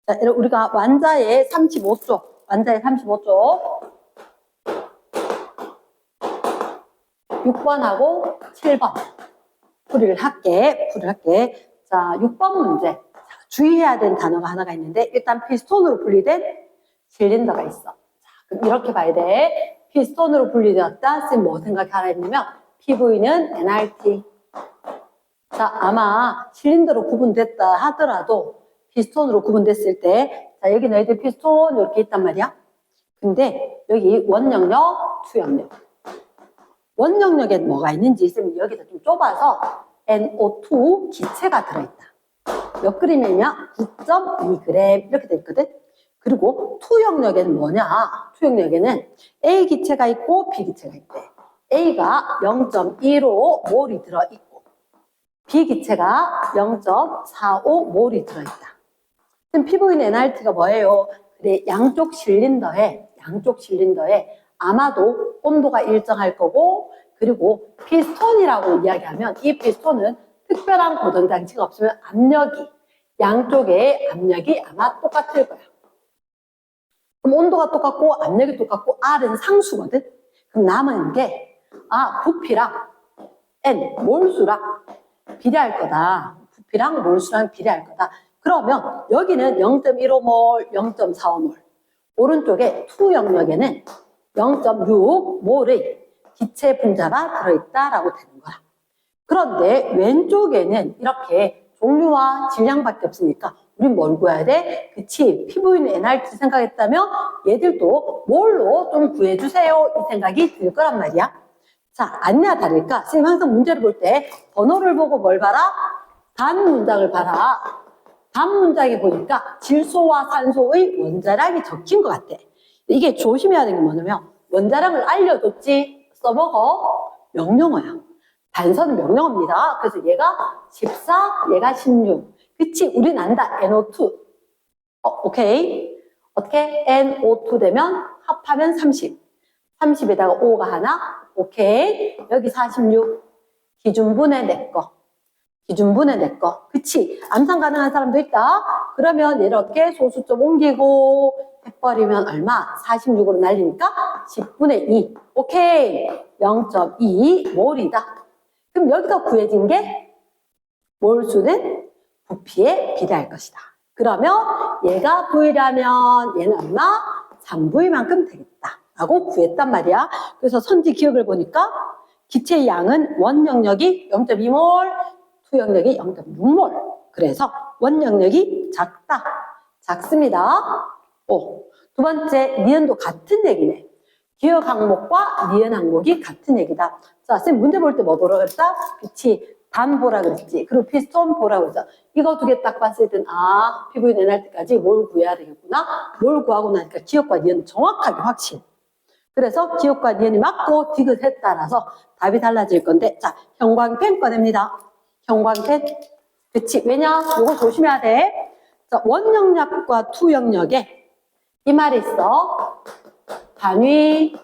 자, 우리가 완자의 35쪽, 완자의 35쪽 6번하고 7번 풀이를 할게. 자, 6번 문제. 자, 주의해야 되는 단어가 하나가 있는데 일단 피스톤으로 분리된 실린더가 있어. 자, 그럼 이렇게 봐야 돼. 피스톤으로 분리되었다. 쌤 뭐 생각하라 했냐면 PV는 nRT. 자, 아마 실린더로 구분됐다 하더라도 피스톤으로 구분됐을 때, 자, 여기 너희들 피스톤 이렇게 있단 말이야. 근데 여기 원영역, 투영역. 원영역에 뭐가 있는지 쌤이 여기다 좀 좁아서 NO2 기체가 들어있다. 몇 그램이냐? 9.2g 이렇게 돼 있거든. 그리고 투영역에는 뭐냐? 투영역에는 A 기체가 있고 B 기체가 있대. A가 0.15 몰이 들어있고 B 기체가 0.45 몰이 들어있다. 그럼 PV인 nRT가 뭐예요? 그래, 양쪽 실린더에 아마도 온도가 일정할 거고, 그리고 피스톤이라고 이야기하면 이 피스톤은 특별한 고정장치가 없으면 양쪽의 압력이 아마 똑같을 거야. 그럼 온도가 똑같고 압력이 똑같고 R은 상수거든. 그럼 남은 게 부피랑 N, 몰수랑 비례할 거다. 부피랑 몰수랑 비례할 거다. 그러면 여기는 0.15몰, 0.45몰. 오른쪽에 투 영역에는 0.6몰의 기체 분자가 들어있다라고 되는 거야. 그런데 왼쪽에는 이렇게 종류와 질량밖에 없으니까 우린 뭘 구해야 돼? 그치, PV는 nRT 생각했다면 얘들도 뭘로 좀 구해주세요 이 생각이 들 거란 말이야. 자, 아니나 다를까? 선생님 항상 문제를 볼 때 번호를 보고 뭘 봐라? 단 문장을 봐라. 단 문장에 보니까 질소와 산소의 원자량이 적힌 것 같아. 이게 조심해야 되는 게 뭐냐면 원자량을 알려줬지 써먹어 명령어야. 단서는 명령어입니다. 그래서 얘가 14, 얘가 16. 그치? 우린 안다. NO2. 오케이. 어떻게? NO2 되면 합하면 30. 30에다가 5가 하나. 오케이. 여기 46. 기준분의 내 거. 그치? 암산 가능한 사람도 있다. 그러면 얘를 어떻게 소수점 옮기고 해버리면 얼마? 46으로 날리니까 10분의 2. 오케이. 0.2 몰이다. 그럼 여기서 구해진 게 몰수는 부피에 비례할 것이다. 그러면 얘가 V라면 얘는 얼마? 3V만큼 되겠다. 라고 구했단 말이야. 그래서 선지 기억을 보니까 기체의 양은 원 영역이 0.2몰, 투 영역이 0.6몰. 그래서 원 영역이 작습니다. 두 번째, 니은도 같은 얘기네. 기억 항목과 니은 항목이 같은 얘기다. 자, 쌤 문제 볼 때 뭐 보라 그랬다? 그치, 단 보라 그랬지. 그리고 피스톤 보라 그랬죠. 이거 두 개 딱 봤을 땐 PV 내날 때까지 뭘 구해야 되겠구나. 뭘 구하고 나니까 기억과 니은 정확하게 확실. 그래서 기억과 니은이 맞고 디귿에 따라서 답이 달라질 건데, 자, 형광펜 꺼냅니다. 형광펜. 그치, 왜냐? 이거 조심해야 돼. 자, 원 영역과 투 영역에 이 말이 있어. 단위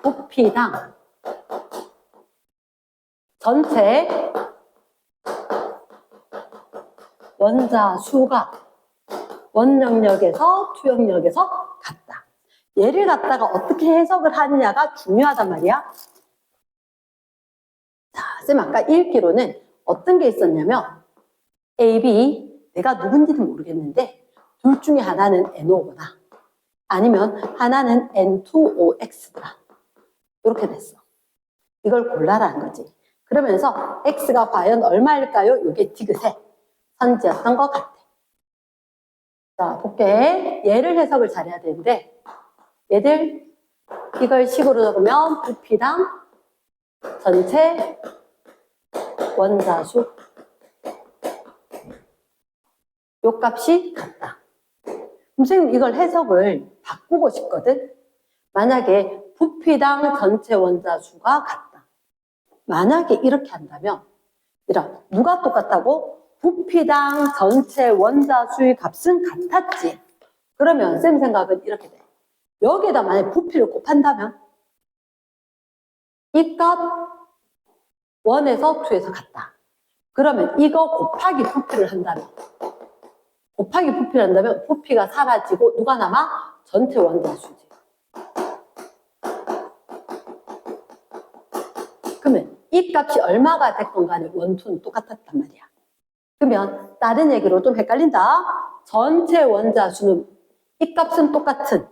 부피당 전체 원자 수가 원 영역에서 투 영역에서 같다. 얘를 갖다가 어떻게 해석을 하느냐가 중요하단 말이야. 자, 쌤 아까 읽기로는 어떤 게 있었냐면 A, B, 내가 누군지는 모르겠는데 둘 중에 하나는 NO거나 아니면 하나는 N2OX더라. 이렇게 됐어. 이걸 골라라는 거지. 그러면서 X가 과연 얼마일까요? 이게 디귿의 선지였던 것 같아. 자, 볼게. 얘를 해석을 잘해야 되는데 얘들 이걸 식으로 적으면 부피당 전체 원자수 요 값이 같다. 선생님 이걸 해석을 바꾸고 싶거든. 만약에 부피당 전체 원자수가 같다. 만약에 이렇게 한다면 누가 똑같다고? 부피당 전체 원자수의 값은 같았지. 그러면 쌤 생각은 이렇게 돼. 여기에다 만약 부피를 곱한다면 이 값 1에서 2에서 같다. 그러면 이거 곱하기 부피를 한다면 곱하기 부피를 한다면 부피가 사라지고 누가 남아? 전체 원자수지. 그러면 이 값이 얼마가 됐건 간에 원투는 똑같았단 말이야. 그러면 다른 얘기로 좀 헷갈린다. 전체 원자수는 이 값은 똑같은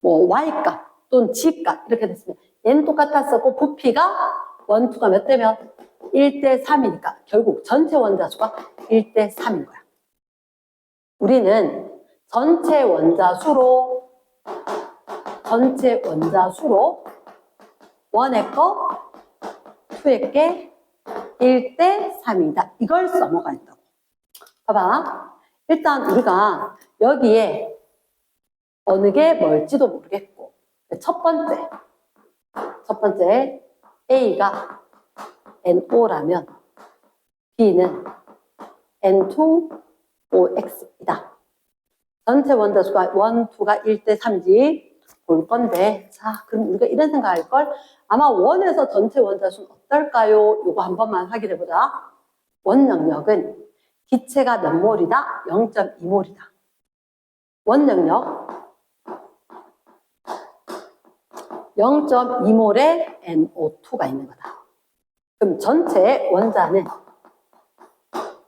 뭐 y값 또는 g값 이렇게 됐으면 얘는 똑같았었고 부피가 원투가 몇 대면 1대 3이니까 결국 전체 원자수가 1대 3인 거야. 우리는 전체 원자수로 원의 거, 투의 게 1대 3이다. 이걸 써먹어야 한다고. 봐봐. 일단 우리가 여기에 어느 게 뭘지도 모르겠고 첫 번째 A가 NO라면 B는 N2OX이다. 전체 원자수가 1, 2가 1대 3지 볼 건데 자 그럼 우리가 이런 생각할 걸 아마 원에서 전체 원자수는 어떨까요? 요거 한 번만 확인해 보자. 원 영역은 기체가 몇 몰이다? 0.2몰이다. 원 영역 0.2몰의 NO2가 있는 거다. 그럼 전체 원자는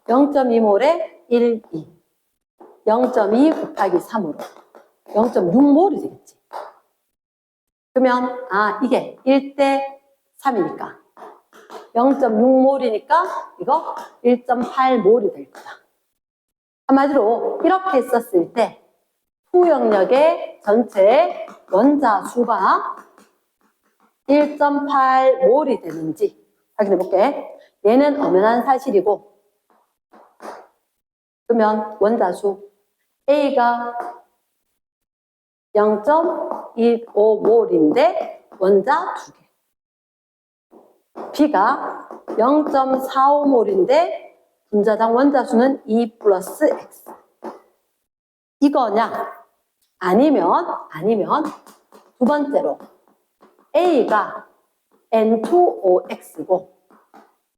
0.2몰에 1, 2, 0.2 곱하기 3으로 0.6몰이 되겠지. 그러면 이게 1대 3이니까 0.6몰이니까 이거 1.8몰이 될 거다. 한마디로 이렇게 썼을 때 후 영역의 전체 원자수가 1.8몰이 되는지 확인해 볼게. 얘는 엄연한 사실이고 그러면 원자수 A가 0.25몰인데 원자 2개. B가 0.45몰인데 분자당 원자수는 2 플러스 X. 이거냐? 아니면 두 번째로 A가 N2OX고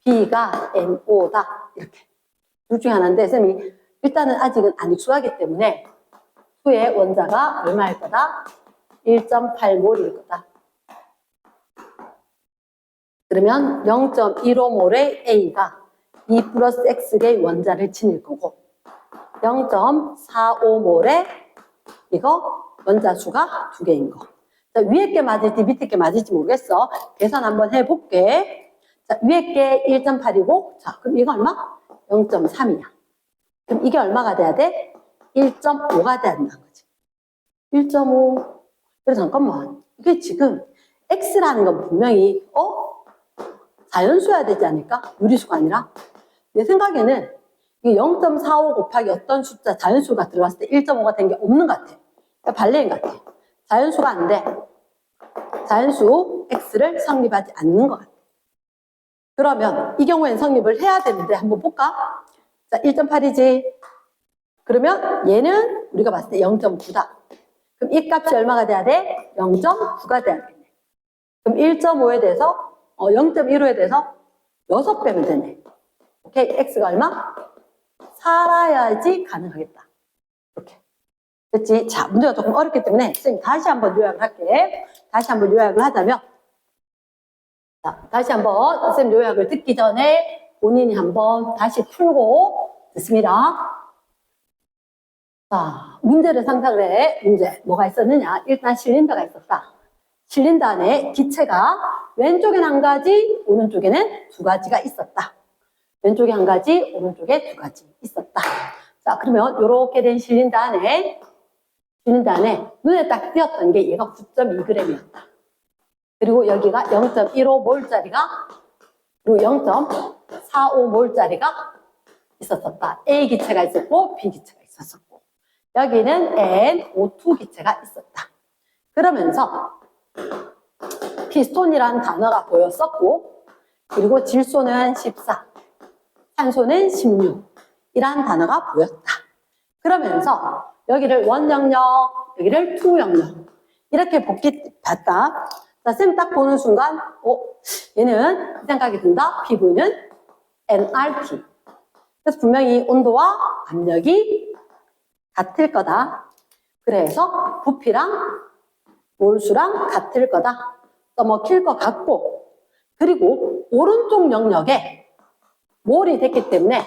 B가 NO다. 이렇게. 둘 중에 하나인데 쌤이 일단은 아직은 안 익숙하기 때문에 후에 원자가 얼마일 거다? 1.8몰일 거다. 그러면 0.15몰의 A가 2 플러스 X의 원자를 지닐 거고 0.45몰의 이거 원자수가 2개인 거. 자, 위에 게 맞을지 밑에 게 맞을지 모르겠어. 계산 한번 해볼게. 자, 위에 게 1.8이고 자 그럼 이거 얼마? 0.3이야. 그럼 이게 얼마가 돼야 돼? 1.5가 돼야 된다는 거지. 1.5. 그래 잠깐만. 이게 지금 X라는 건 분명히 자연수여야 되지 않을까? 유리수가 아니라. 내 생각에는 이게 0.45 곱하기 어떤 숫자 자연수가 들어갔을 때 1.5가 된 게 없는 것 같아. 그러니까 발레인 것 같아. 자연수가 안 돼. 자연수 X를 성립하지 않는 것 같아. 그러면 이 경우에는 성립을 해야 되는데 한번 볼까? 자, 1.8이지. 그러면 얘는 우리가 봤을 때 0.9다. 그럼 이 값이 얼마가 돼야 돼? 0.9가 돼야 되겠네. 그럼 1.5에 대해서 0.15에 대해서 6배면 되네. 오케이, X가 얼마? 살아야지 가능하겠다. 이렇게. 됐지? 자, 문제가 조금 어렵기 때문에 선생님 다시 한번 요약을 할게. 다시 한번 요약을 하자면 자, 다시 한번 선생님 요약을 듣기 전에 본인이 한번 다시 풀고 듣습니다. 자, 문제를 상상을 해. 문제 뭐가 있었느냐? 일단 실린더가 있었다. 실린더 안에 기체가 왼쪽엔 한 가지, 오른쪽에는 두 가지가 있었다. 왼쪽에 한 가지, 오른쪽에 두 가지 있었다. 자, 그러면 이렇게 된 실린더 안에 눈에 딱 띄었던 게 얘가 9.2g이었다. 그리고 여기가 0.15몰짜리가 그리고 0.45몰짜리가 있었었다. A 기체가 있었고 B 기체가 있었었고 여기는 NO2 기체가 있었다. 그러면서 피스톤이라는 단어가 보였었고 그리고 질소는 14, 산소는 16 이라는 단어가 보였다. 그러면서 여기를 원 영역, 여기를 투 영역 이렇게 봤다. 자, 쌤 딱 보는 순간 얘는 이 생각이 든다. PV는 nRT. 그래서 분명히 온도와 압력이 같을 거다. 그래서 부피랑 몰수랑 같을 거다. 써먹힐 것 같고, 그리고 오른쪽 영역에 몰이 됐기 때문에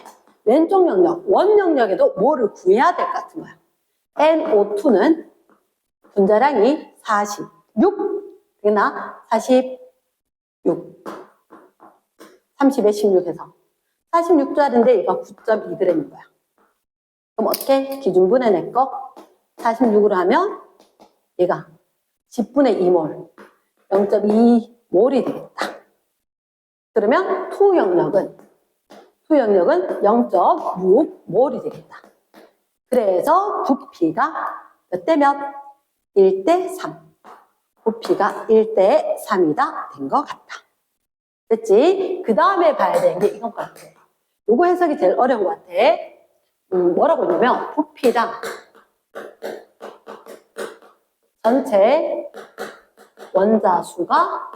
왼쪽 영역, 원 영역에도 몰을 구해야 될 것 같은 거야. NO2는 분자량이 46, 되나? 46. 30에 16해서 46짜리인데 얘가 9.2g인 거야. 그럼 어떻게? 기준분해 내 거 46으로 하면 얘가 10분의 2몰, 0.2몰이 되겠다. 그러면 투 영역은 0.6몰이 되겠다. 그래서 부피가 몇 대 몇? 1대 3. 부피가 1대 3이다 된 것 같다. 됐지? 그 다음에 봐야 되는 게 이건 것 같아. 요거 해석이 제일 어려운 것 같아. 뭐라고 했냐면 부피당 전체 원자수가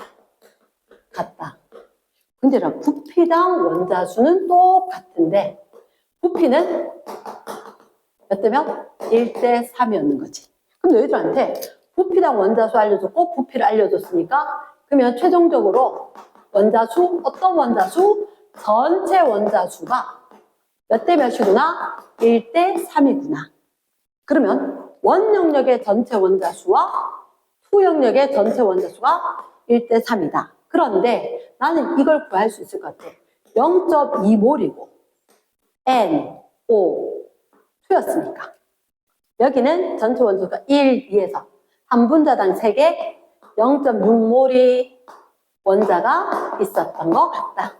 같다. 근데 부피당 원자수는 똑같은데 부피는 몇 대 몇? 1대 3이었는 거지. 그럼 너희들한테 부피당 원자수 알려줬고 부피를 알려줬으니까 그러면 최종적으로 원자수, 어떤 원자수? 전체 원자수가 몇 대 몇이구나? 1대 3이구나. 그러면 원 영역의 전체 원자수와 투 영역의 전체 원자수가 1대 3이다. 그런데 나는 이걸 구할 수 있을 것 같아. 0.2몰이고 NO2였으니까 여기는 전체 원소가 1, 2에서 한 분자당 3개 0.6몰이 원자가 있었던 것 같다.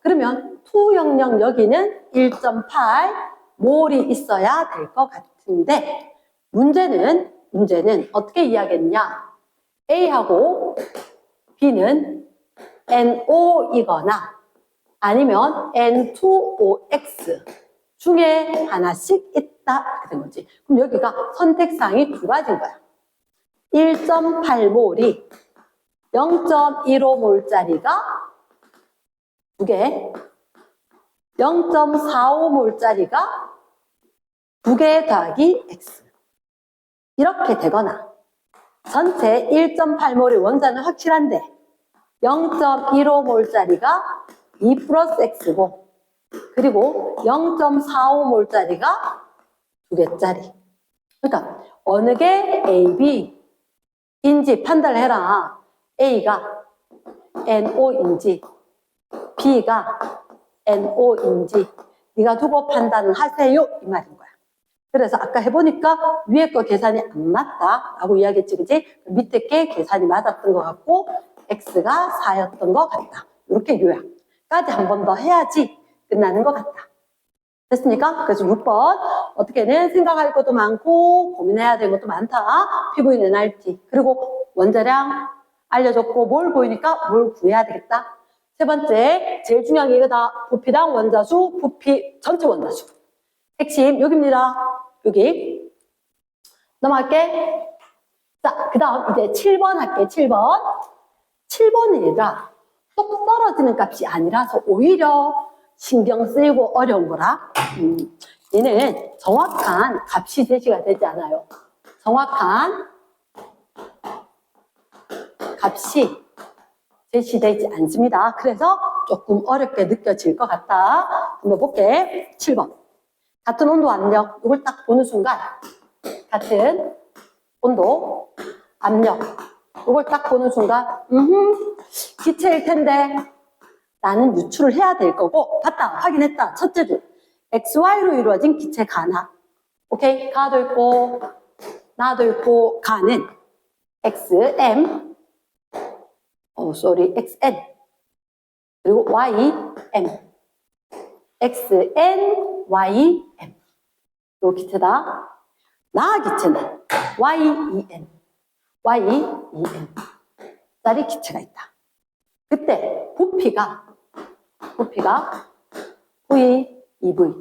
그러면 투 영역 여기는 1.8몰이 있어야 될 것 같은데 문제는 어떻게 이야기했냐? A하고 B는 NO이거나 아니면 N2OX 중에 하나씩 있다 이렇게 된 거지. 그럼 여기가 선택사항이 두 가지인 거야. 1.8몰이 0.15몰짜리가 두 개, 0.45몰짜리가 두 개 더하기 X 이렇게 되거나 전체 1.8몰의 원자는 확실한데 0.15몰짜리가 2 플러스 X고 그리고 0.45몰짜리가 두 개짜리. 그러니까 어느 게 A, B인지 판단을 해라. A가 NO인지 B가 NO인지 네가 두고 판단을 하세요 이 말인 거야. 그래서 아까 해보니까 위에 거 계산이 안 맞다 라고 이야기했지, 그지? 밑에 게 계산이 맞았던 것 같고 X가 4였던 것 같다. 이렇게 요약까지 한 번 더 해야지 끝나는 것 같다. 됐습니까? 그래서 6번 어떻게는 생각할 것도 많고 고민해야 될 것도 많다. PV NRT 그리고 원자량 알려줬고 뭘 보이니까 뭘 구해야 되겠다. 세 번째 제일 중요한 게 이거다. 부피당 원자수, 부피 전체 원자수. 핵심 여기입니다. 여기 넘어갈게. 자, 그 다음 이제 7번 할게. 7번은 얘가 똑 떨어지는 값이 아니라서 오히려 신경 쓰이고 어려운 거라. 얘는 정확한 값이 제시가 되지 않아요. 정확한 값이 제시되지 않습니다. 그래서 조금 어렵게 느껴질 것 같다. 한번 볼게. 7번. 같은 온도 압력. 이걸 딱 보는 순간 같은 온도 압력. 이걸 딱 보는 순간 기체일 텐데 나는 유출을 해야 될 거고 봤다. 확인했다. 첫째 줄. XY로 이루어진 기체 가나. 오케이? 가도 있고 나도 있고 가는 XM XN 그리고 YM XN YM 요 기체다. 나 기체는 YEN 짜리 기체가 있다. 그때 부피가 V, EV.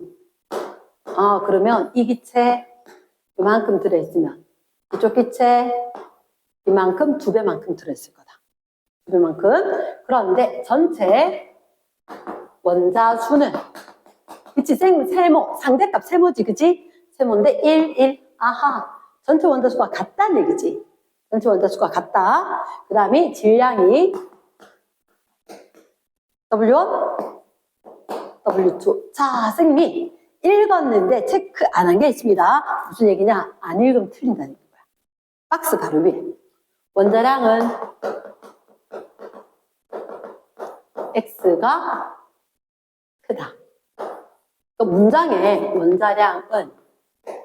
그러면 이 기체 이만큼 들어있으면 이쪽 기체 이만큼 2배만큼 들어있을 거다. 2배만큼. 그런데 전체 원자수는 그치? 세모, 상대값 세모지, 그치? 세모인데 1, 1. 아하. 전체 원자수가 같다는 얘기지. 전체 원자수가 같다. 그 다음에 질량이 W1, W2. 자, 선생님이 읽었는데 체크 안 한 게 있습니다. 무슨 얘기냐? 안 읽으면 틀린다는 거야. 박스 바로 위에. 원자량은 X가 크다. 또 문장에 원자량은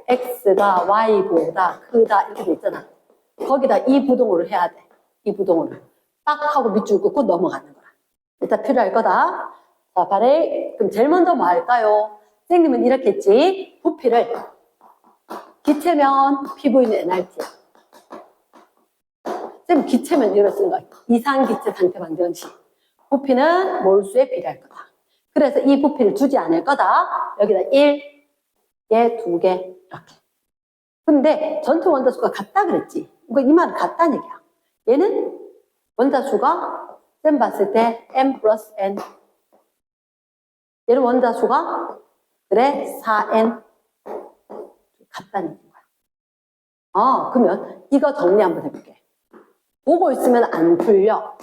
X가 Y보다 크다 이렇게 돼 있잖아. 거기다 이 부동호를 해야 돼. 이 부동호를. 빡 하고 밑줄 긋고 넘어가는 거야. 일단 필요할 거다. 자, 발에 그럼 제일 먼저 뭐 할까요? 선생님은 이렇게 했지. 부피를 기체면 PV는 NRT야. 선생님 기체면 이렇게 쓰는 거야. 이상기체 상태 방정식. 부피는 몰수에 비례할 거다. 그래서 이 부피를 주지 않을 거다. 여기다 1, 얘 2개 이렇게. 근데 전체 원자수가 같다 그랬지. 그러니까 이 말은 같다는 얘기야. 얘는 원자수가 쌤 봤을 때 m 플러스 n. 얘는 원자수가 그래 4n 같다는 거야. 그러면 이거 정리 한번 해볼게. 보고 있으면 안 풀려.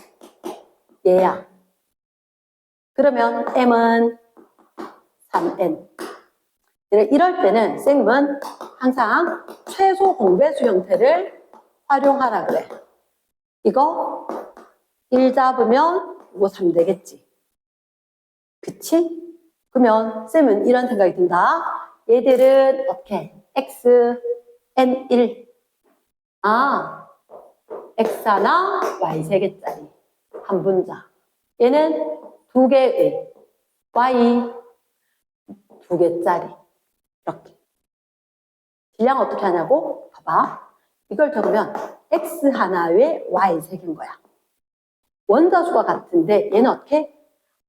얘야. 그러면 m은 3n. 이럴 때는 쌤은 항상 최소 공배수 형태를 활용하라 그래. 이거 1 잡으면 이거 3 되겠지. 그치? 그러면 쌤은 이런 생각이 든다. 얘들은 어떻게? x, n1. x 하나, y 3개짜리. 한 분자. 얘는 2개의 y 2개짜리. 이렇게. 질량 어떻게 하냐고? 봐봐. 이걸 적으면 x 하나에 y 3개인 거야. 원자수가 같은데 얘는 어떻게?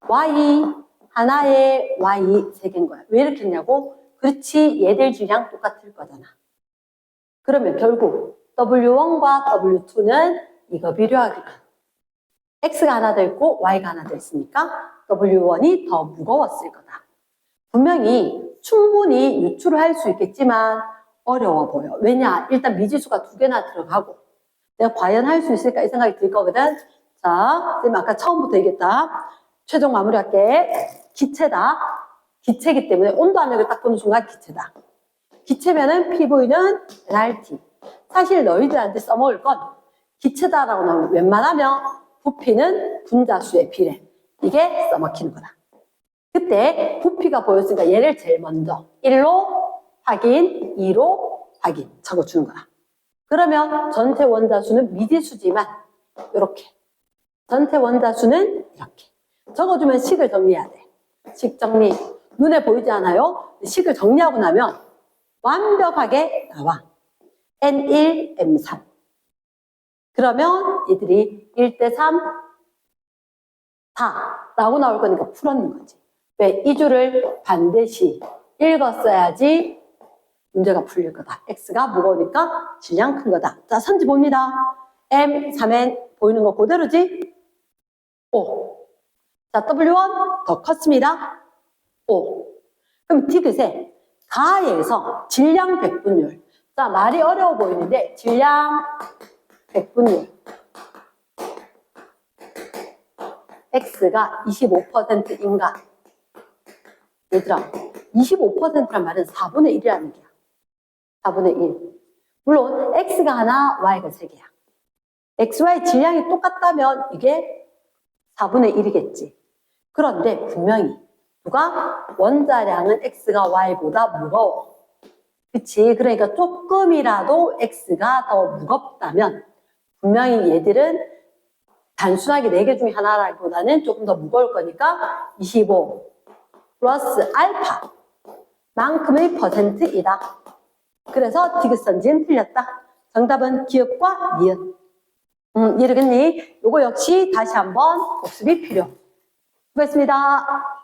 y 하나에 y 3개인 거야. 왜 이렇게 했냐고? 그렇지, 얘들 질량 똑같을 거잖아. 그러면 결국 W1과 W2는 이거 비교하기만. X가 하나 더 있고 Y가 하나 더 있으니까 W1이 더 무거웠을 거다. 분명히 충분히 유출을 할 수 있겠지만 어려워 보여. 왜냐? 일단 미지수가 2개나 들어가고 내가 과연 할 수 있을까 이 생각이 들 거거든. 자, 쌤 아까 처음부터 얘기했다. 최종 마무리할게. 기체다. 기체이기 때문에 온도 압력을 딱 보는 순간 기체다. 기체면은 PV는 NRT. 사실 너희들한테 써먹을 건 기체다라고 나오면 웬만하면 부피는 분자수의 비례. 이게 써먹히는 거다. 그때 부피가 보였으니까 얘를 제일 먼저 1로 확인, 2로 확인 적어주는 거야. 그러면 전체 원자수는 미지수지만 이렇게. 전체 원자수는 이렇게. 적어주면 식을 정리해야 돼. 식 정리. 눈에 보이지 않아요? 식을 정리하고 나면 완벽하게 나와. N1, M3. 그러면 얘들이 1대3, 4라고 나올 거니까 풀었는 거지. 왜? 이 줄을 반드시 읽었어야지 문제가 풀릴 거다. X가 무거우니까 질량 큰 거다. 자, 선지 봅니다. M, 3N 보이는 거 그대로지? 5. 자, W1 더 컸습니다. 5. 그럼 디귿에 가에서 질량 백분율. 자, 말이 어려워 보이는데 질량 백분율. X가 25%인가? 얘들아, 25%란 말은 4분의 1이라는 얘기야. 4분의 1. 물론 X가 하나, Y가 3개야. XY 질량이 똑같다면 이게 4분의 1이겠지. 그런데 분명히 누가? 원자량은 X가 Y보다 무거워. 그치? 그러니까 조금이라도 X가 더 무겁다면 분명히 얘들은 단순하게 4개 중에 하나라기보다는 조금 더 무거울 거니까 25 플러스 알파 만큼의 퍼센트이다. 그래서 디귿선지는 틀렸다. 정답은 기역과 니은. 이해되겠니? 요거 역시 다시 한번 복습이 필요. 수고했습니다.